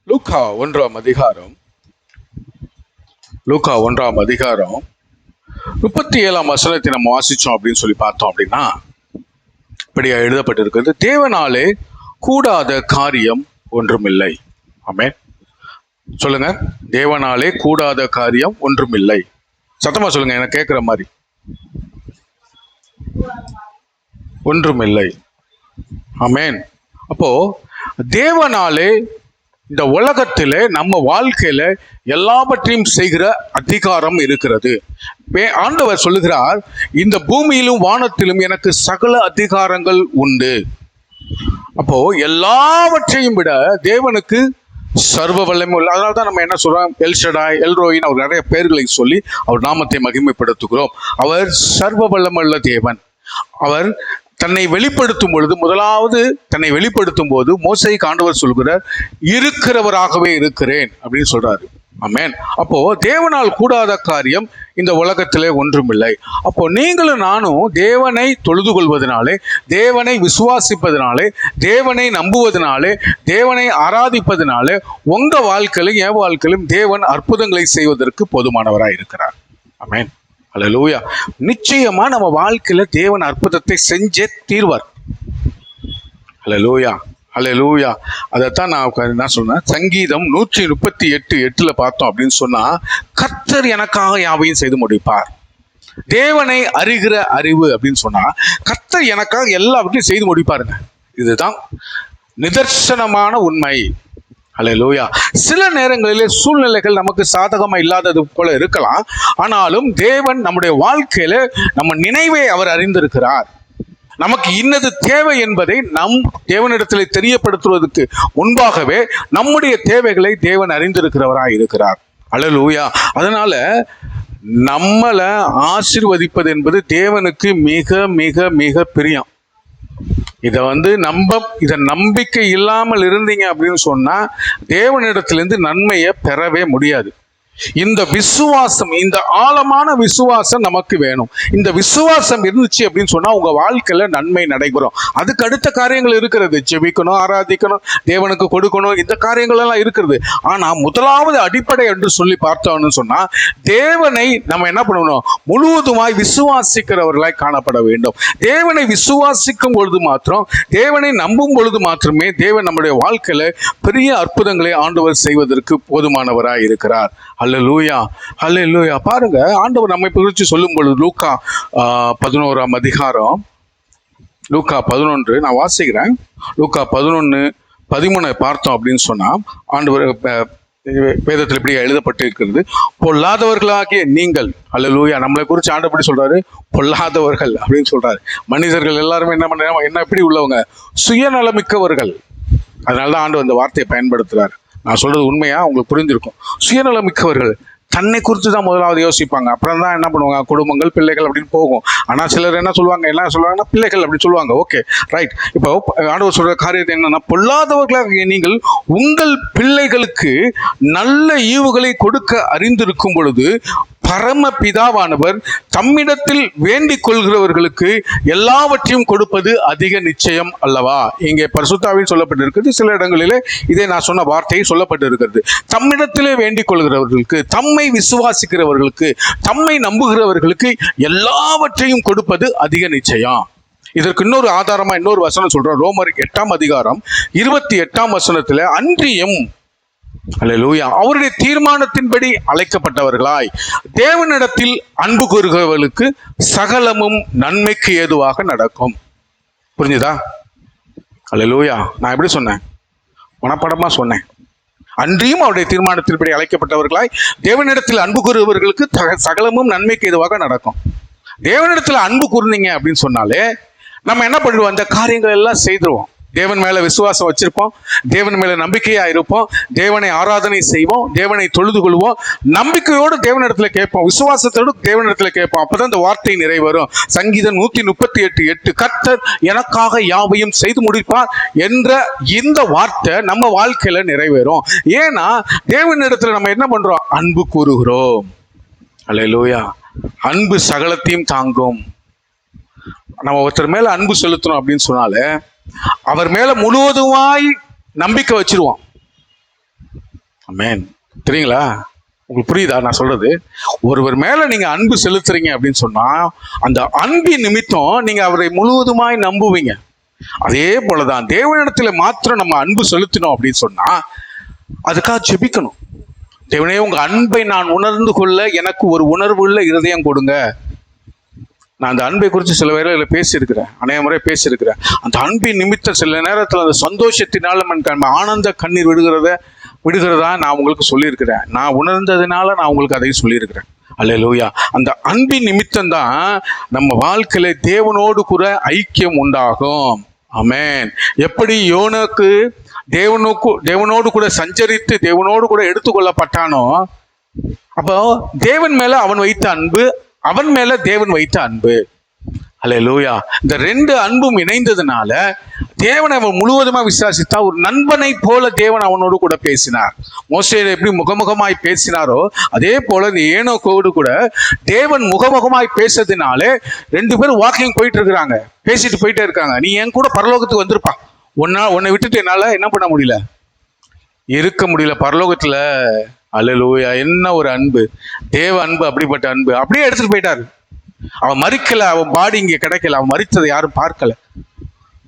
லூக்கா 1 37 நம்ம வாசிச்சோம் அப்படின்னு சொல்லி பார்த்தோம் அப்படின்னா இப்படியா எழுதப்பட்டிருக்கிறது. தேவனாலே கூடாத காரியம் ஒன்றுமில்லை. ஆமென். சொல்லுங்க, தேவனாலே கூடாத காரியம் ஒன்றுமில்லை. சத்தமா சொல்லுங்க, எனக்கு கேட்கிற மாதிரி. ஒன்றுமில்லை. ஆமென். அப்போ தேவனாலே இந்த உலகத்திலே நம்ம வாழ்க்கையில எல்லாவற்றையும் செய்கிற அதிகாரம் இருக்கிறது. ஆண்டவர் சொல்லுகிறார், இந்த பூமியிலும் வானத்திலும் எனக்கு சகல அதிகாரங்கள் உண்டு. அப்போ எல்லாவற்றையும் விட தேவனுக்கு சர்வ வல்லமை உள்ள. அதனால தான் நம்ம என்ன சொல்றோம், எல்ஷடாய், எல்ரோயின், அவர் நிறைய பெயர்களை சொல்லி அவர் நாமத்தை மகிமைப்படுத்துகிறோம். அவர் சர்வ வல்லமுள்ள தேவன். அவர் தன்னை வெளிப்படுத்தும் பொழுது, முதலாவது தன்னை வெளிப்படுத்தும் போது மோசேக்கு ஆண்டவர் சொல்கிறார், இருக்கிறவராகவே இருக்கிறேன் அப்படின்னு சொல்றாரு. ஆமென். அப்போ தேவனால் கூடாத காரியம் இந்த உலகத்திலே ஒன்றுமில்லை. அப்போ நீங்களும் நானும் தேவனை தொழுது கொள்வதனாலே, தேவனை விசுவாசிப்பதனாலே, தேவனை நம்புவதனாலே, தேவனை ஆராதிப்பதனாலே உங்க வாழ்க்கையிலும் என் வாழ்க்கையிலும் தேவன் அற்புதங்களை செய்வதற்கு போதுமானவராய் இருக்கிறார். ஆமென். அல்லேலூயா. நிச்சயமா நம்ம வாழ்க்கையில தேவன் அற்புதத்தை செஞ்சே தீர்வார். அல்லேலூயா, அல்லேலூயா. அதைத்தான் நான் என்ன சொன்னேன், சங்கீதம் 138:8 பார்த்தோம் அப்படின்னு சொன்னா, கர்த்தர் எனக்காக யாவையும் செய்து முடிப்பார். தேவனை அறிகிற அறிவு அப்படின்னு சொன்னா, கர்த்தர் எனக்காக எல்லாவற்றையும் செய்து முடிப்பாருங்க. இதுதான் நிதர்சனமான உண்மை. அல்லேலூயா. சில நேரங்களிலே சூழ்நிலைகள் நமக்கு சாதகமா இல்லாதது போல இருக்கலாம். ஆனாலும் தேவன் நம்முடைய வாழ்க்கையில நம்ம நினைவை அவர் அறிந்திருக்கிறார். நமக்கு இன்னது தேவை என்பதை நம் தேவனிடத்தில் தெரியப்படுத்துவதற்கு முன்பாகவே நம்முடைய தேவைகளை தேவன் அறிந்திருக்கிறவராய் இருக்கிறார். அல்லேலூயா. அதனால நம்மளை ஆசீர்வதிப்பது என்பது தேவனுக்கு மிக மிக மிக பிரியம். இதை இதை நம்பிக்கை இல்லாமல் இருந்தீங்க அப்படின்னு சொன்னா தேவனிடத்திலிருந்து நன்மையை பெறவே முடியாது. இந்த விசுவாசம், இந்த ஆழமான விசுவாசம் நமக்கு வேணும். இந்த விசுவாசம் இருந்துச்சு அப்படின்னு சொன்னா உங்க வாழ்க்கையில நன்மை நடைபெறும். அதுக்கு அடுத்த காரியங்கள் இருக்கிறது, ஜெபிக்கணும், ஆராதிக்கணும், தேவனுக்கு கொடுக்கணும், இந்த காரியங்கள் எல்லாம் இருக்கிறது. ஆனா முதலாவது அடிப்படை என்று சொல்லி பார்த்தோம்னு சொன்னா, தேவனை நம்ம என்ன பண்ணணும், முழுவதுமாய் விசுவாசிக்கிறவர்களாய் காணப்பட வேண்டும். தேவனை விசுவாசிக்கும் பொழுது மாத்திரம், தேவனை நம்பும் பொழுது மாத்திரமே தேவன் நம்முடைய வாழ்க்கையில பெரிய அற்புதங்களை ஆண்டவர் செய்வதற்கு போதுமானவராய் இருக்கிறார். அல்லேலூயா, அல்லேலூயா. பாருங்க, ஆண்டவர் நம்மை குறித்து சொல்லும் பொழுது லூக்கா 11 லூக்கா 11 நான் வாசிக்கிறேன். லூக்கா 11:13 பார்த்தோம் அப்படின்னு சொன்னா, ஆண்டவர் வேதத்தில் இப்படி எழுதப்பட்டு இருக்கிறது, பொல்லாதவர்களாகிய நீங்கள். அல்லேலூயா. நம்மளை குறித்து ஆண்டவர் சொல்றாரு, பொல்லாதவர்கள் அப்படின்னு சொல்றாரு. மனிதர்கள் எல்லாருமே என்ன எப்படி உள்ளவங்க, சுயநலமிக்கவர்கள். அதனாலதான் ஆண்டவர் அந்த வார்த்தையை பயன்படுத்துறாரு. நான் சொல்றது உண்மையா உங்களுக்கு புரிஞ்சிருக்கும். சுயநலமிக்கவர்கள் தன்னை குறித்து தான் முதலாவது யோசிப்பாங்க. அப்புறம் தான் என்ன பண்ணுவாங்க, குடும்பங்கள், பிள்ளைகள் அப்படின்னு போகும். ஆனால் சிலர் என்ன சொல்லுவாங்கன்னா பிள்ளைகள் அப்படி சொல்லுவாங்க. Okay, right. இப்போ ஆண்டவர் சொல்ற காரியத்தை என்னன்னா, பொல்லாதவர்களாக நீங்கள் உங்கள் பிள்ளைகளுக்கு நல்ல ஈவுகளை கொடுக்க அறிந்திருக்கும் பொழுது பரம பிதாவானவர் தம்மிடத்தில் வேண்டிக் கொள்கிறவர்களுக்கு எல்லாவற்றையும் கொடுப்பது அதிக நிச்சயம் அல்லவா. இங்கே பரிசுத்தாவில் சொல்லப்பட்டிருக்கிறது. சில இடங்களிலே இதே நான் சொன்ன வார்த்தையை சொல்லப்பட்டிருக்கிறது. தம்மிடத்திலே வேண்டிக் கொள்கிறவர்களுக்கு, தம்மை விசுவாசிக்கிறவர்களுக்கு, தம்மை நம்புகிறவர்களுக்கு எல்லாவற்றையும் கொடுப்பது அதிக நிச்சயம். இதற்கு இன்னொரு ஆதாரமா இன்னொரு வசனம் சொல்றோம். ரோமர் 8:28 அன்றியும், அல்லேலூயா, அவருடைய தீர்மானத்தின்படி அழைக்கப்பட்டவர்களாய் தேவனிடத்தில் அன்பு கூறுகிறவர்களுக்கு சகலமும் நன்மைக்கு ஏதுவாக நடக்கும். புரிஞ்சுதா? அல்லேலூயா. நான் எப்படி சொன்னேன், மனப்படமா சொன்னேன். அன்றியும் அவருடைய தீர்மானத்தின்படி அழைக்கப்பட்டவர்களாய் தேவனிடத்தில் அன்பு கூறுபவர்களுக்கு சகலமும் நன்மைக்கு ஏதுவாக நடக்கும். தேவனிடத்தில் அன்பு கூர்ந்தீங்க அப்படின்னு சொன்னாலே நம்ம என்ன பண்ணிடுவோம், அந்த காரியங்கள் எல்லாம் செய்துருவோம். தேவன் மேல விசுவாசம் வச்சிருப்போம், தேவன் மேல நம்பிக்கையா இருப்போம், தேவனை ஆராதனை செய்வோம், தேவனை தொழுது கொள்வோம், நம்பிக்கையோடு தேவனிடத்துல கேட்போம், விசுவாசத்தோடு தேவனிடத்துல கேட்போம். அப்பதான் இந்த வார்த்தை நிறைவேறும். சங்கீதம் 138:8 கர்த்தர் எனக்காக யாவையும் செய்து முடிப்பார் என்ற இந்த வார்த்தை நம்ம வாழ்க்கையில நிறைவேறும். ஏன்னா தேவனிடத்துல நம்ம என்ன பண்றோம், அன்பு கூறுகிறோம். அல்லேலூயா. அன்பு சகலத்தையும் தாங்கும். நம்ம ஒருத்தர் மேல அன்பு செலுத்தணும் அப்படின்னு சொன்னாலே அவர் மேல முழுவதுமாய் நம்பிக்கை வச்சிருவோம். ஆமென். தெரியுங்களா? உங்களுக்கு புரியுதா நான் சொல்றது? ஒருவர் மேல நீங்க அன்பு செலுத்துறீங்க அப்படின்னு சொன்னா அந்த அன்பின் நிமித்தம் நீங்க அவரை முழுவதுமாய் நம்புவீங்க. அதே போலதான் தேவனிடத்துல மாத்திரம் நம்ம அன்பு செலுத்தினோம் அப்படின்னு சொன்னா அதுக்காக ஜெபிக்கணும். தேவனே, உங்க அன்பை நான் உணர்ந்து கொள்ள எனக்கு ஒரு உணர்வுள்ள இருதயம் கொடுங்க. நான் அந்த அன்பை குறித்து சில வேளையில பேசியிருக்கிறேன், அநேக முறை பேசியிருக்கிறேன். அந்த அன்பின் நிமித்தம் சில நேரத்தில் அந்த சந்தோஷத்தினால நம்ம ஆனந்த கண்ணீர் விடுகிறதா நான் உங்களுக்கு சொல்லியிருக்கிறேன். நான் உணர்ந்ததுனால நான் உங்களுக்கு அதையும் சொல்லியிருக்கிறேன். அல்லேலூயா. அந்த அன்பின் நிமித்தம் தான் நம்ம வாழ்க்கையில தேவனோடு கூட ஐக்கியம் உண்டாகும். ஆமென். எப்படி யோனோக்கு தேவனோடு கூட சஞ்சரித்து தேவனோடு கூட எடுத்துக்கொள்ளப்பட்டானோ, அப்போ தேவன் மேல அவன் வைத்த அன்பு, அவன் மேல தேவன் வைத்த அன்பு. அல்லேலூயா. இந்த ரெண்டு அன்பும் இணைந்ததுனால தேவனை அவன் முழுவதுமா விசுவாசித்தா. ஒரு நண்பனை போல தேவன் அவனோடு கூட பேசினார். மோசே எப்படி முகமுகமாய் பேசினாரோ அதே போல இந்த ஏனோக்கோடு கூட தேவன் முகமுகமாய் பேசுறதுனாலே ரெண்டு பேரும் வாக்கிங் போயிட்டு இருக்கிறாங்க, பேசிட்டு போயிட்டே இருக்காங்க. நீ என் கூட பரலோகத்துக்கு வந்திருப்பா, உன்னை விட்டுட்டு என்னால என்ன பண்ண முடியல, இருக்க முடியல பரலோகத்துல. அல்லேலூயா. என்ன ஒரு அன்பு! தேவ அன்பு, அப்படிப்பட்ட அன்பு. அப்படியே எடுத்துட்டு போயிட்டாரு. அவன் மறிக்கல, அவன் பாடி இங்க கிடைக்கல, அவன் மறித்ததை யாரும் பார்க்கல.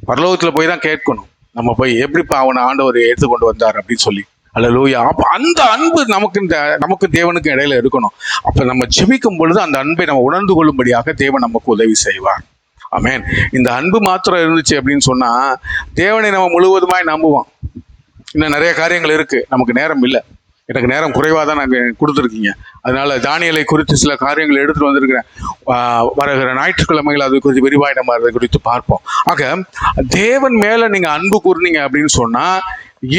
பரலோகத்துல போய் தான் கேட்கணும், நம்ம போய் எப்படிப்பா அவனை ஆண்டவர் எடுத்துக்கொண்டு வந்தார் அப்படின்னு சொல்லி. அல்லேலூயா. அப்ப அந்த அன்பு நமக்கு தேவனுக்கு இடையில இருக்கணும். அப்ப நம்ம ஜெபிக்கும் பொழுது அந்த அன்பை நம்ம உணர்ந்து கொள்ளும்படியாக தேவன் நமக்கு உதவி செய்வார். ஆமென். இந்த அன்பு மாத்திரம் இருந்துச்சு அப்படின்னு சொன்னா தேவனை நம்ம முழுவதுமாய் நம்புவோம். இன்னும் நிறைய காரியங்கள் இருக்கு, நமக்கு நேரம் இல்லை. எனக்கு நேரம் குறைவாக தான் நாங்கள் கொடுத்துருக்கீங்க. அதனால தானியேலை குறித்து சில காரியங்கள் எடுத்துட்டு வந்திருக்கிறேன். வருகிற ஞாயிற்றுக்கிழமைகள் அது குறித்து விரிவாய் நம்ம அதை குறித்து பார்ப்போம். ஆக தேவன் மேல நீங்க அன்பு கூர்ந்தீங்க அப்படின்னு சொன்னா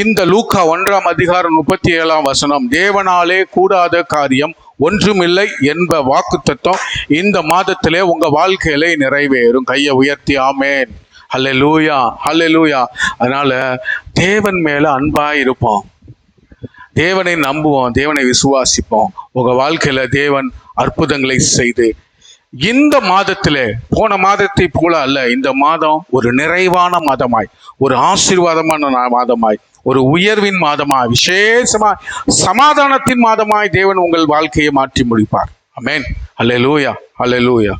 இந்த லூக்கா 1:37 தேவனாலே கூடாத காரியம் ஒன்றுமில்லை என்ப வாக்குத்தத்தம் இந்த மாதத்திலே உங்க வாழ்க்கையிலே நிறைவேறும். கையை உயர்த்தி ஆமென். அல்லேலூயா, அல்லேலூயா. அதனால தேவன் மேல அன்பாய் இருப்போம், தேவனை நம்புவோம், தேவனை விசுவாசிப்போம். உங்க வாழ்க்கையில தேவன் அற்புதங்களை செய்து இந்த மாதத்திலே, போன மாதத்தை போல அல்ல, இந்த மாதம் ஒரு நிறைவான மாதமாய், ஒரு ஆசீர்வாதமான மாதமாய், ஒரு உயர்வின் மாதமாய், விசேஷமாய் சமாதானத்தின் மாதமாய் தேவன் உங்கள் வாழ்க்கையை மாற்றி முடிப்பார். ஆமென். அல்லேலூயா, அல்லேலூயா.